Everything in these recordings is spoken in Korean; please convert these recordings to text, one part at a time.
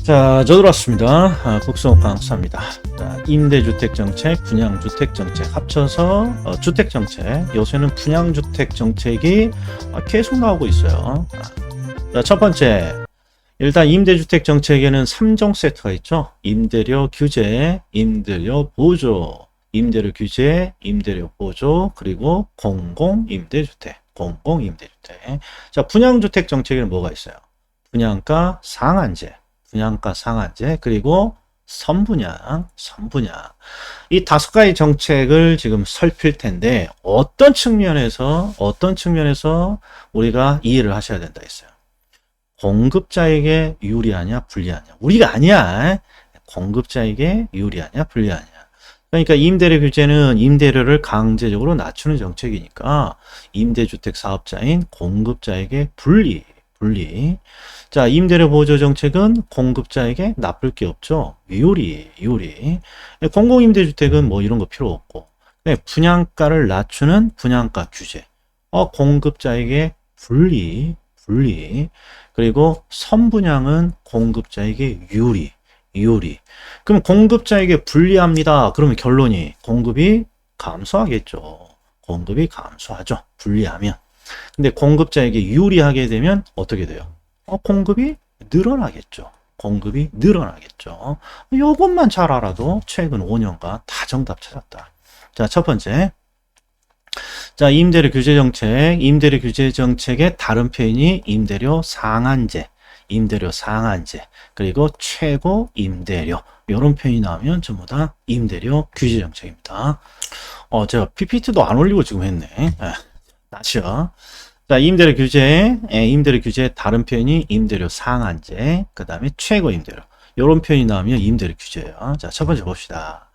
자, 저 들어왔습니다. 국성 강사입니다. 자, 임대주택 정책, 분양주택 정책 합쳐서 주택 정책. 요새는 분양주택 정책이 계속 나오고 있어요. 자, 첫 번째, 일단 임대주택 정책에는 3종 세트가 있죠. 임대료 규제, 임대료 보조, 임대료 규제, 임대료 보조, 그리고 공공임대주택, 공공임대주택. 자, 분양주택 정책에는 뭐가 있어요? 분양가 상한제, 분양가 상한제, 그리고 선분양. 이 5가지 정책을 지금 살필 텐데 어떤 측면에서 우리가 이해를 하셔야 된다 했어요. 공급자에게 유리하냐 불리하냐. 우리가 아니야. 공급자에게 유리하냐 불리하냐. 그러니까 임대료 규제는 임대료를 강제적으로 낮추는 정책이니까 임대주택 사업자인 공급자에게 불리. 자, 임대료 보조 정책은 공급자에게 나쁠 게 없죠. 유리. 공공임대주택은 뭐 이런 거 필요 없고. 분양가를 낮추는 분양가 규제. 공급자에게 불리. 그리고 선분양은 공급자에게 유리. 그럼 공급자에게 불리합니다. 그러면 결론이 공급이 감소하겠죠. 공급이 감소하죠. 불리하면. 근데 공급자에게 유리하게 되면 어떻게 돼요? 공급이 늘어나겠죠. 요것만 잘 알아도 최근 5년간 다 정답 찾았다. 자, 첫 번째. 자, 임대료 규제 정책의 다른 표현이 임대료 상한제, 그리고 최고 임대료. 이런 표현이 나오면 전부 다 임대료 규제 정책입니다. 제가 PPT도 안 올리고 지금 했네. 낫이요. 자, 임대료 규제 다른 표현이 임대료 상한제, 그 다음에 최고 임대료. 이런 표현이 나오면 임대료 규제예요. 자, 첫 번째 봅시다.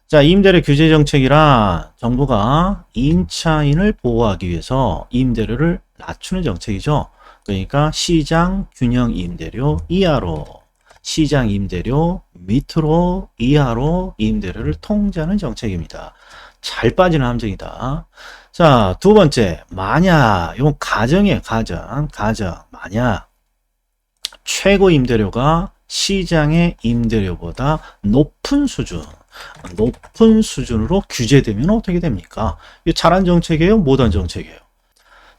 자, 임대료 규제 정책이란 정부가 임차인을 보호하기 위해서 임대료를 낮추는 정책이죠. 그러니까 시장 균형 임대료 이하로, 시장 임대료 밑으로 이하로 임대료를 통제하는 정책입니다. 잘 빠지는 함정이다. 자, 두 번째, 만약, 이건 가정이에요, 가정. 만약, 최고 임대료가 시장의 임대료보다 높은 수준으로 규제되면 어떻게 됩니까? 이게 잘한 정책이에요? 못한 정책이에요?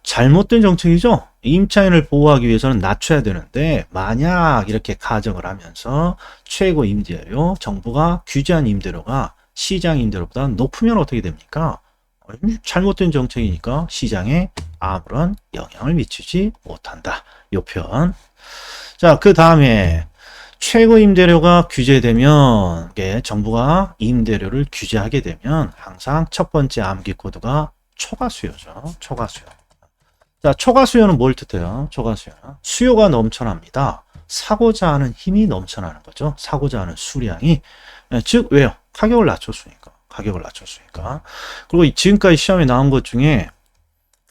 잘못된 정책이죠? 임차인을 보호하기 위해서는 낮춰야 되는데, 만약 이렇게 가정을 하면서 최고 임대료, 정부가 규제한 임대료가 시장 임대료보다 높으면 어떻게 됩니까? 잘못된 정책이니까 시장에 아무런 영향을 미치지 못한다. 요 표현. 자, 그 다음에 최고 임대료가 규제되면, 정부가 임대료를 규제하게 되면 항상 첫 번째 암기 코드가 초과수요죠. 자, 초과수요는 뭘 뜻해요? 수요가 넘쳐납니다. 사고자 하는 힘이 넘쳐나는 거죠. 사고자 하는 수량이. 즉, 왜요? 가격을 낮췄으니까. 그리고 지금까지 시험에 나온 것 중에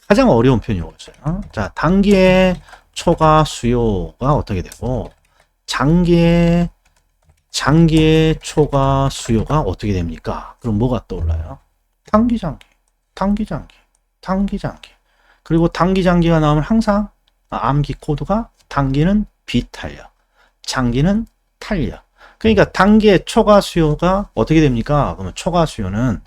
가장 어려운 표현이 뭐였어요? 자, 단기에 초과 수요가 어떻게 되고, 장기에 초과 수요가 어떻게 됩니까? 그럼 뭐가 떠올라요? 단기장기. 그리고 단기장기가 나오면 항상 암기 코드가 단기는 비탄력, 장기는 탄력. 그러니까 단기의 초과 수요가 어떻게 됩니까? 그러면 초과 수요는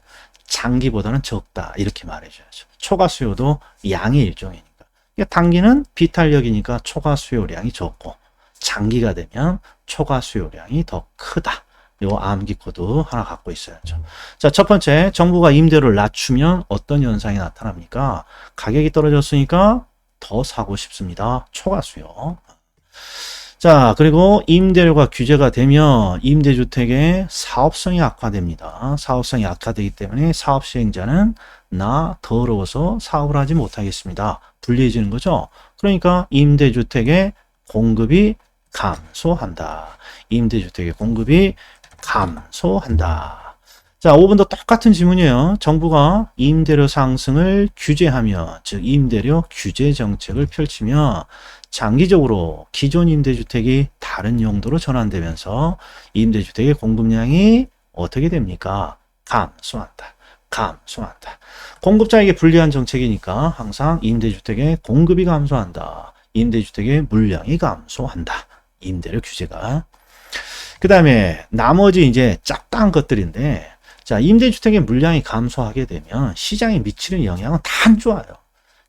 장기보다는 적다. 이렇게 말해줘야죠. 초과 수요도 양의 일종이니까. 그러니까 단기는 비탄력이니까 초과 수요량이 적고, 장기가 되면 초과 수요량이 더 크다. 요 암기 코드 하나 갖고 있어야죠. 자, 첫 번째, 정부가 임대료를 낮추면 어떤 현상이 나타납니까? 가격이 떨어졌으니까 더 사고 싶습니다. 초과 수요. 자, 그리고 임대료가 규제가 되면 임대주택의 사업성이 악화됩니다. 사업성이 악화되기 때문에 사업 시행자는 나 더러워서 사업을 하지 못하겠습니다. 불리해지는 거죠. 그러니까 임대주택의 공급이 감소한다. 자, 5번도 똑같은 질문이에요. 정부가 임대료 상승을 규제하며, 즉 임대료 규제 정책을 펼치며 장기적으로 기존 임대주택이 다른 용도로 전환되면서 임대주택의 공급량이 어떻게 됩니까? 감소한다. 공급자에게 불리한 정책이니까 항상 임대주택의 공급이 감소한다. 임대주택의 물량이 감소한다. 임대료 규제가. 그 다음에 나머지 이제 짝다한 것들인데, 자, 임대주택의 물량이 감소하게 되면 시장에 미치는 영향은 다 안 좋아요.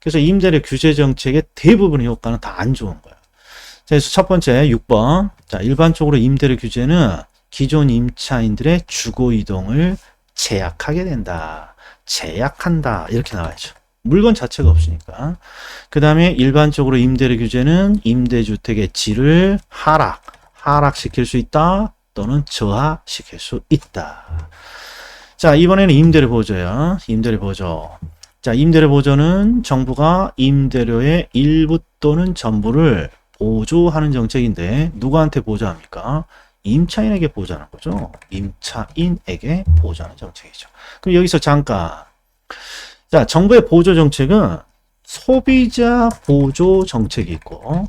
그래서 임대료 규제 정책의 대부분의 효과는 다 안 좋은 거예요. 자, 그래서 첫 번째 6번. 자, 일반적으로 임대료 규제는 기존 임차인들의 주거 이동을 제약하게 된다. 제약한다. 이렇게 나와야죠. 물건 자체가 없으니까. 그 다음에 일반적으로 임대료 규제는 임대주택의 질을 하락시킬 수 있다. 또는 저하시킬 수 있다. 자, 이번에는 임대료 보조예요. 임대료 보조. 자, 임대료 보조는 정부가 임대료의 일부 또는 전부를 보조하는 정책인데 누구한테 보조합니까? 임차인에게 보조하는 거죠. 임차인에게 보조하는 정책이죠. 그럼 여기서 잠깐. 자, 정부의 보조 정책은 소비자 보조 정책이 있고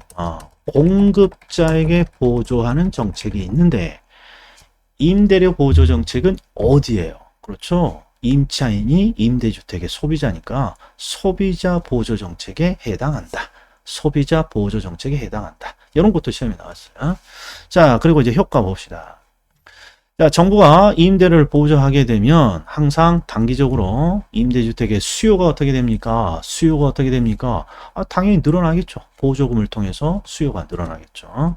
공급자에게 보조하는 정책이 있는데 임대료 보조 정책은 어디예요? 그렇죠. 임차인이 임대주택의 소비자니까 소비자 보조 정책에 해당한다. 소비자 보조 정책에 해당한다. 이런 것도 시험에 나왔어요. 자, 그리고 이제 효과 봅시다. 자, 정부가 임대료를 보조하게 되면 항상 단기적으로 임대주택의 수요가 어떻게 됩니까? 수요가 어떻게 됩니까? 당연히 늘어나겠죠. 보조금을 통해서 수요가 늘어나겠죠.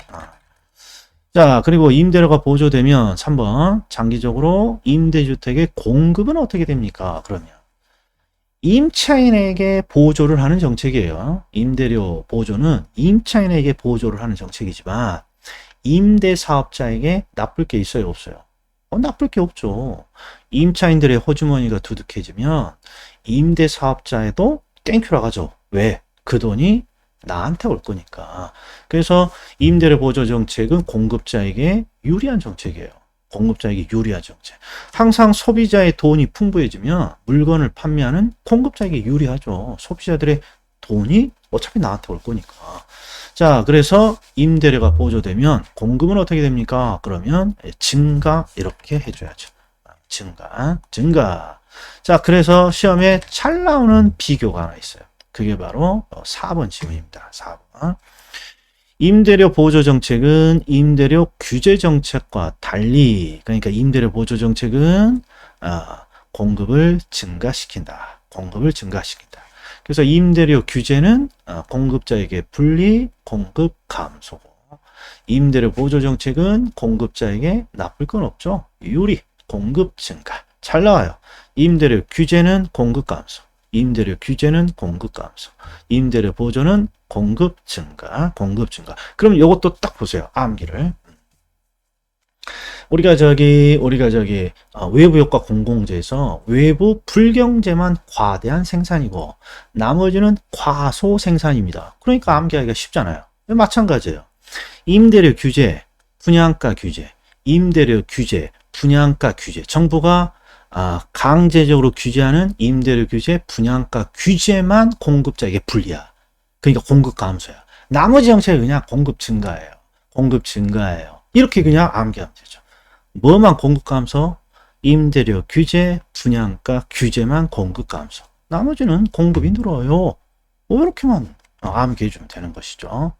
자, 그리고 임대료가 보조되면 3번 장기적으로 임대주택의 공급은 어떻게 됩니까? 그러면 임차인에게 보조를 하는 정책이에요. 임대료 보조는 임차인에게 보조를 하는 정책이지만 임대사업자에게 나쁠 게 있어요? 없어요? 나쁠 게 없죠. 임차인들의 호주머니가 두둑해지면 임대사업자에도 땡큐라고 하죠. 왜? 그 돈이 나한테 올 거니까. 그래서 임대료 보조 정책은 공급자에게 유리한 정책이에요. 공급자에게 유리한 정책. 항상 소비자의 돈이 풍부해지면 물건을 판매하는 공급자에게 유리하죠. 소비자들의 돈이 어차피 나한테 올 거니까. 자, 그래서 임대료가 보조되면 공급은 어떻게 됩니까? 그러면 증가 이렇게 해줘야죠. 증가. 자, 그래서 시험에 잘 나오는 비교가 하나 있어요. 그게 바로 4번 질문입니다. 4번. 임대료 보조 정책은 임대료 규제 정책과 달리, 그러니까 임대료 보조 정책은 공급을 증가시킨다. 그래서 임대료 규제는 공급자에게 불리, 공급 감소고, 임대료 보조 정책은 공급자에게 나쁠 건 없죠. 유리, 공급 증가. 잘 나와요. 임대료 규제는 공급 감소. 임대료 규제는 공급 감소. 임대료 보조는 공급 증가. 그럼 이것도 딱 보세요. 암기를. 우리가 외부 효과 공공재에서 외부 불경제만 과대한 생산이고 나머지는 과소 생산입니다. 그러니까 암기하기가 쉽잖아요. 마찬가지예요. 임대료 규제, 분양가 규제, 임대료 규제, 분양가 규제. 정부가 강제적으로 규제하는 임대료 규제, 분양가 규제만 공급자에게 불리야. 그러니까 공급 감소야. 나머지 정책은 그냥 공급 증가예요. 이렇게 그냥 암기하면 되죠. 뭐만 공급 감소? 임대료 규제, 분양가 규제만 공급 감소. 나머지는 공급이 늘어요. 이렇게만 암기해주면 되는 것이죠.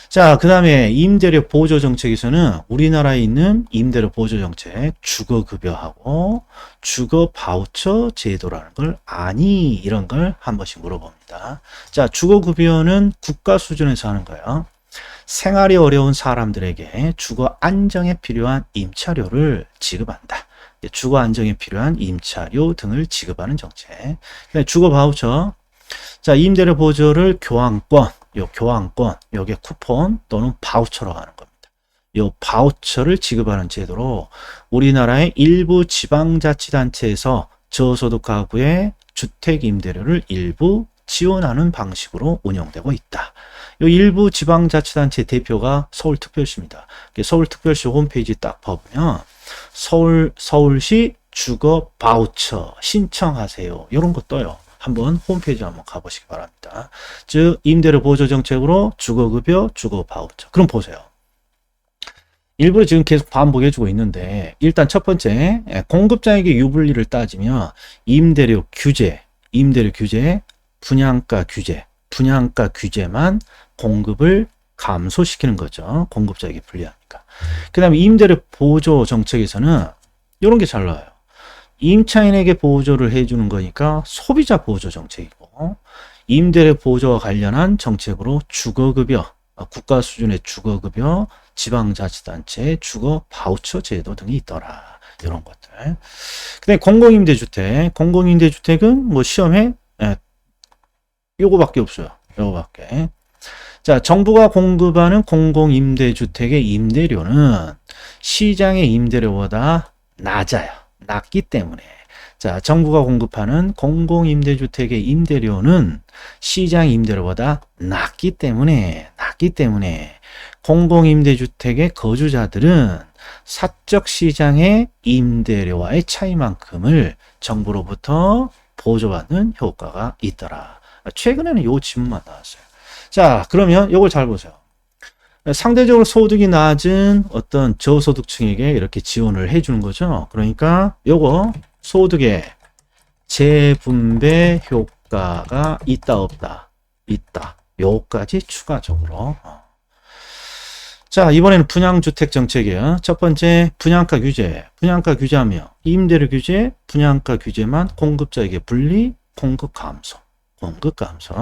자, 그 다음에 임대료 보조 정책에서는 우리나라에 있는 임대료 보조 정책, 주거급여하고 주거바우처 제도라는 걸 아니? 이런 걸 한 번씩 물어봅니다. 자, 주거급여는 국가 수준에서 하는 거예요. 생활이 어려운 사람들에게 주거 안정에 필요한 임차료를 지급한다. 주거 안정에 필요한 임차료 등을 지급하는 정책. 주거 바우처. 자, 임대료 보조를 교환권, 요게 쿠폰 또는 바우처라고 하는 겁니다. 요 바우처를 지급하는 제도로 우리나라의 일부 지방자치단체에서 저소득 가구의 주택 임대료를 일부 지원하는 방식으로 운영되고 있다. 요 일부 지방자치단체 대표가 서울특별시입니다. 서울특별시 홈페이지 딱 보면 서울시 주거 바우처 신청하세요. 이런 거 떠요. 한번 홈페이지 한번 가보시기 바랍니다. 즉 임대료 보조 정책으로 주거급여, 주거바우처. 그럼 보세요. 일부러 지금 계속 반복해주고 있는데 일단 첫 번째 공급자에게 유불리를 따지면 임대료 규제, 분양가 규제만 공급을 감소시키는 거죠. 공급자에게 불리하니까. 그 다음에 임대료 보조 정책에서는 이런 게 잘 나와요. 임차인에게 보조를 해주는 거니까 소비자 보조 정책이고, 임대료 보조와 관련한 정책으로 주거급여, 국가 수준의 주거급여, 지방자치단체의 주거 바우처 제도 등이 있더라. 이런 것들. 근데 공공임대주택은 뭐 시험에 요거밖에 없어요. 요거밖에. 자, 정부가 공급하는 공공임대주택의 임대료는 시장의 임대료보다 낮아요. 낮기 때문에. 자, 정부가 공급하는 공공임대주택의 임대료는 시장 임대료보다 낮기 때문에 공공임대주택의 거주자들은 사적 시장의 임대료와의 차이만큼을 정부로부터 보조받는 효과가 있더라. 최근에는 요 지문만 나왔어요. 자, 그러면 요걸 잘 보세요. 상대적으로 소득이 낮은 어떤 저소득층에게 이렇게 지원을 해주는 거죠. 그러니까 요거 소득의 재분배 효과가 있다 없다? 있다. 요까지 추가적으로. 자, 이번에는 분양주택 정책이에요. 첫 번째 분양가 규제. 분양가 규제하며 임대료 규제, 분양가 규제만 공급자에게 분리, 공급 감소. 공급 감소.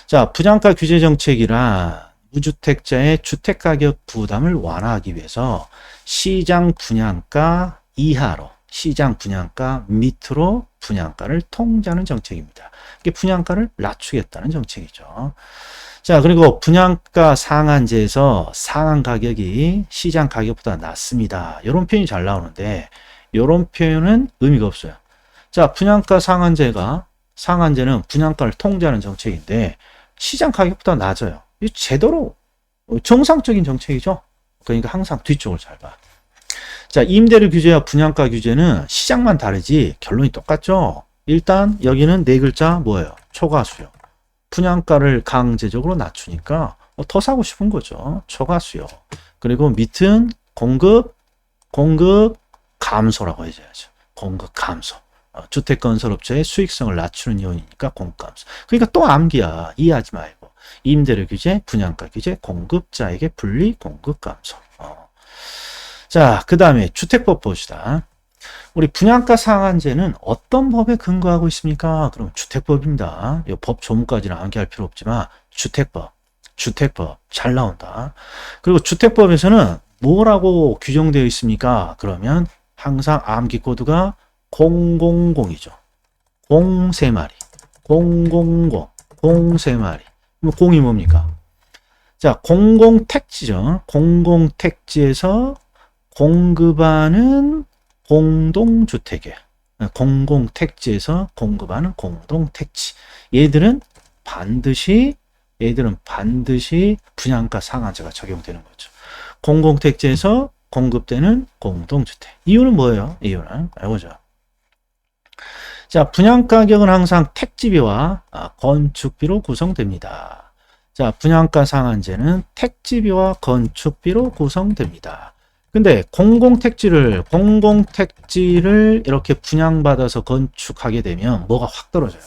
자, 분양가 규제 정책이란 무주택자의 주택가격 부담을 완화하기 위해서 시장 분양가 이하로, 시장 분양가 밑으로 분양가를 통제하는 정책입니다. 이게 분양가를 낮추겠다는 정책이죠. 자, 그리고 분양가 상한제에서 상한 가격이 시장 가격보다 낮습니다. 이런 표현이 잘 나오는데 이런 표현은 의미가 없어요. 자, 분양가 상한제는 분양가를 통제하는 정책인데 시장 가격보다 낮아요. 이 제대로 정상적인 정책이죠. 그러니까 항상 뒤쪽을 잘 봐. 자, 임대료 규제와 분양가 규제는 시장만 다르지 결론이 똑같죠. 일단 여기는 네 글자 뭐예요? 초과수요. 분양가를 강제적으로 낮추니까 더 사고 싶은 거죠. 초과수요. 그리고 밑은 공급 감소라고 해줘야죠. 공급 감소. 주택건설업체의 수익성을 낮추는 요인이니까 공급 감소. 그러니까 또 암기야. 이해하지 말고. 임대료 규제, 분양가 규제, 공급자에게 분리, 공급 감소. 자, 그 다음에 주택법 봅시다. 우리 분양가 상한제는 어떤 법에 근거하고 있습니까? 그럼 주택법입니다. 이 법 조문까지는 암기할 필요 없지만 주택법 잘 나온다. 그리고 주택법에서는 뭐라고 규정되어 있습니까? 그러면 항상 암기 코드가 000이죠. 0~3마리. 000~3마리. 공이 뭡니까? 자, 공공택지죠. 공공택지에서 공급하는 공동주택이에요. 공공택지에서 공급하는 공동택지. 얘들은 반드시 분양가 상한제가 적용되는 거죠. 공공택지에서 공급되는 공동주택. 이유는 뭐예요? 이유는 이거죠. 자, 분양가격은 항상 택지비와 건축비로 구성됩니다. 자, 분양가 상한제는 택지비와 건축비로 구성됩니다. 근데 공공택지를 이렇게 분양받아서 건축하게 되면 뭐가 확 떨어져요?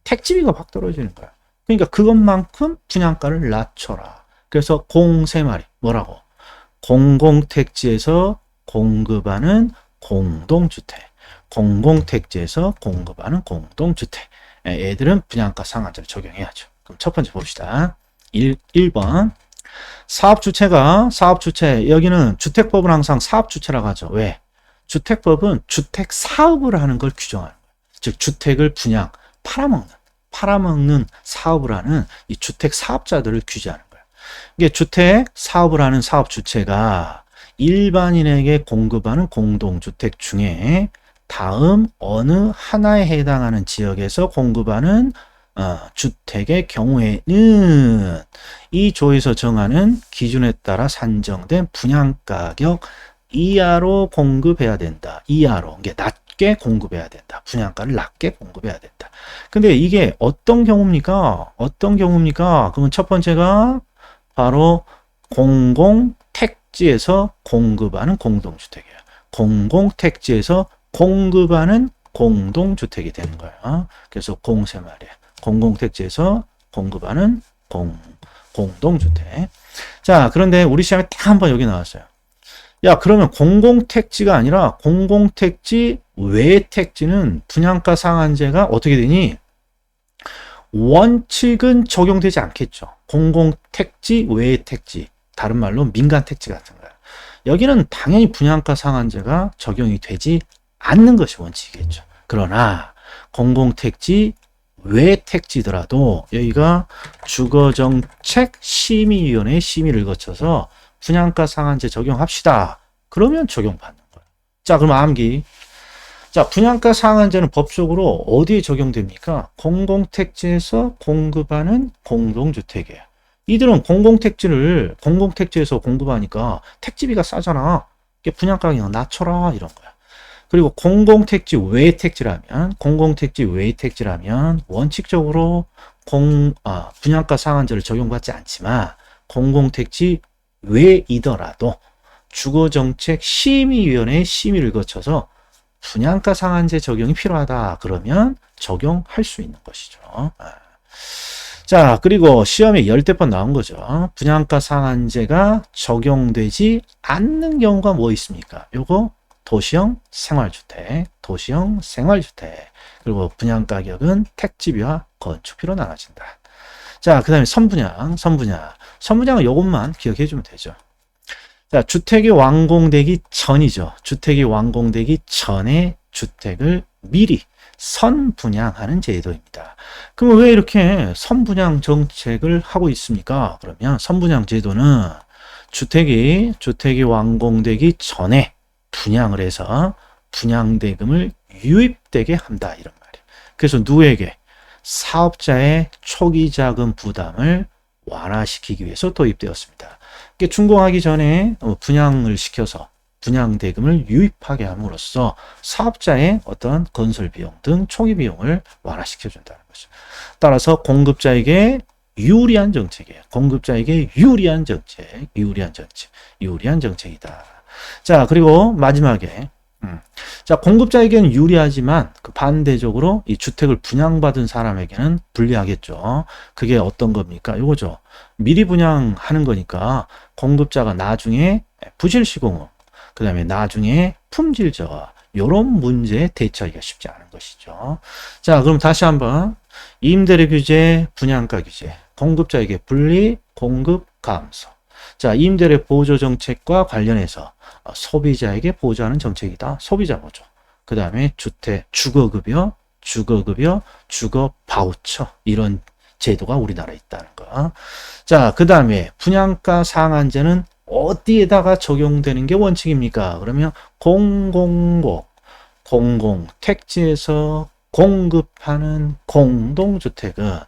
택지비가 확 떨어지는 거야. 그러니까 그것만큼 분양가를 낮춰라. 그래서 0~3마리 뭐라고? 공공택지에서 공급하는 공동주택. 공공택지에서 공급하는 공동주택. 애들은 분양가 상한제를 적용해야죠. 그럼 첫 번째 봅시다. 1번. 사업주체, 여기는 주택법은 항상 사업주체라고 하죠. 왜? 주택법은 주택사업을 하는 걸 규정하는 거예요. 즉, 주택을 팔아먹는 사업을 하는 이 주택사업자들을 규제하는 거예요. 이게 주택사업을 하는 사업주체가 일반인에게 공급하는 공동주택 중에 다음 어느 하나에 해당하는 지역에서 공급하는 주택의 경우에는 이 조에서 정하는 기준에 따라 산정된 분양가격 이하로 공급해야 된다. 이하로. 이게 낮게 공급해야 된다. 분양가를 낮게 공급해야 된다. 근데 이게 어떤 경우입니까? 그러면 첫 번째가 바로 공공택지에서 공급하는 공동주택이에요. 공공택지에서 공급하는 공동주택이 되는 거예요. 그래서 0~3마리. 공공택지에서 공급하는 공동주택. 자, 그런데 우리 시험에 딱 한 번 여기 나왔어요. 야, 그러면 공공택지가 아니라 공공택지 외 택지는 분양가 상한제가 어떻게 되니? 원칙은 적용되지 않겠죠. 공공택지 외 택지. 다른 말로 민간택지 같은 거예요. 여기는 당연히 분양가 상한제가 적용이 되지 않는 것이 원칙이겠죠. 그러나 공공택지 외 택지더라도 여기가 주거정책심의위원회 심의를 거쳐서 분양가 상한제 적용합시다. 그러면 적용받는 거예요. 자, 그럼 암기. 자, 분양가 상한제는 법적으로 어디에 적용됩니까? 공공택지에서 공급하는 공동주택이에요. 이들은 공공택지에서 공급하니까 택지비가 싸잖아. 분양가 그냥 낮춰라 이런 거야. 그리고 공공택지 외 택지라면 원칙적으로 분양가 상한제를 적용받지 않지만 공공택지 외이더라도 주거정책심의위원회 심의를 거쳐서 분양가 상한제 적용이 필요하다. 그러면 적용할 수 있는 것이죠. 자, 그리고 시험에 열댓 번 나온 거죠. 분양가 상한제가 적용되지 않는 경우가 뭐 있습니까? 요거 도시형 생활주택. 그리고 분양가격은 택지비와 건축비로 나눠진다. 자, 그 다음에 선분양은 요것만 기억해 주면 되죠. 자, 주택이 완공되기 전이죠. 주택이 완공되기 전에 주택을 미리 선분양하는 제도입니다. 그럼 왜 이렇게 선분양 정책을 하고 있습니까? 그러면 선분양 제도는 주택이 완공되기 전에 분양을 해서 분양대금을 유입되게 한다 이런 말이에요. 그래서 누구에게? 사업자의 초기 자금 부담을 완화시키기 위해서 도입되었습니다. 준공하기 전에 분양을 시켜서 분양대금을 유입하게 함으로써 사업자의 어떤 건설 비용 등 초기 비용을 완화시켜준다는 것이죠. 따라서 공급자에게 유리한 정책이에요. 유리한 정책이다. 자, 그리고 마지막에 자, 공급자에게는 유리하지만 그 반대적으로 이 주택을 분양받은 사람에게는 불리하겠죠. 그게 어떤 겁니까? 이거죠. 미리 분양하는 거니까 공급자가 나중에 부실 시공업, 그 다음에 나중에 품질 저하, 이런 문제에 대처하기가 쉽지 않은 것이죠. 자, 그럼 다시 한번 임대료 규제, 분양가 규제, 공급자에게 불리, 공급 감소. 자, 임대료 보조 정책과 관련해서 소비자에게 보조하는 정책이다. 소비자 보조. 그 다음에 주거급여, 주거 바우처 이런 제도가 우리나라에 있다는 거. 자, 그 다음에 분양가 상한제는 어디에다가 적용되는 게 원칙입니까? 그러면 공공택지에서 공급하는 공동주택은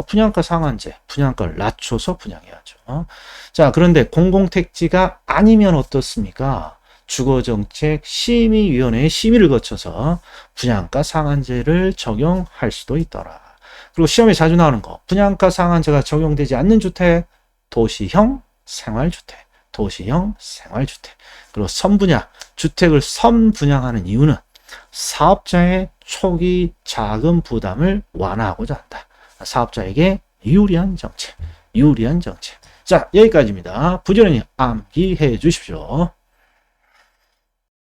분양가 상한제, 분양가를 낮춰서 분양해야죠. 자, 그런데 공공택지가 아니면 어떻습니까? 주거정책심의위원회의 심의를 거쳐서 분양가 상한제를 적용할 수도 있더라. 그리고 시험에 자주 나오는 거, 분양가 상한제가 적용되지 않는 주택, 도시형 생활주택. 그리고 선분양, 주택을 선분양하는 이유는 사업자의 초기 자금 부담을 완화하고자 한다. 사업자에게 유리한 정책. 자, 여기까지입니다. 부지런히 암기해 주십시오.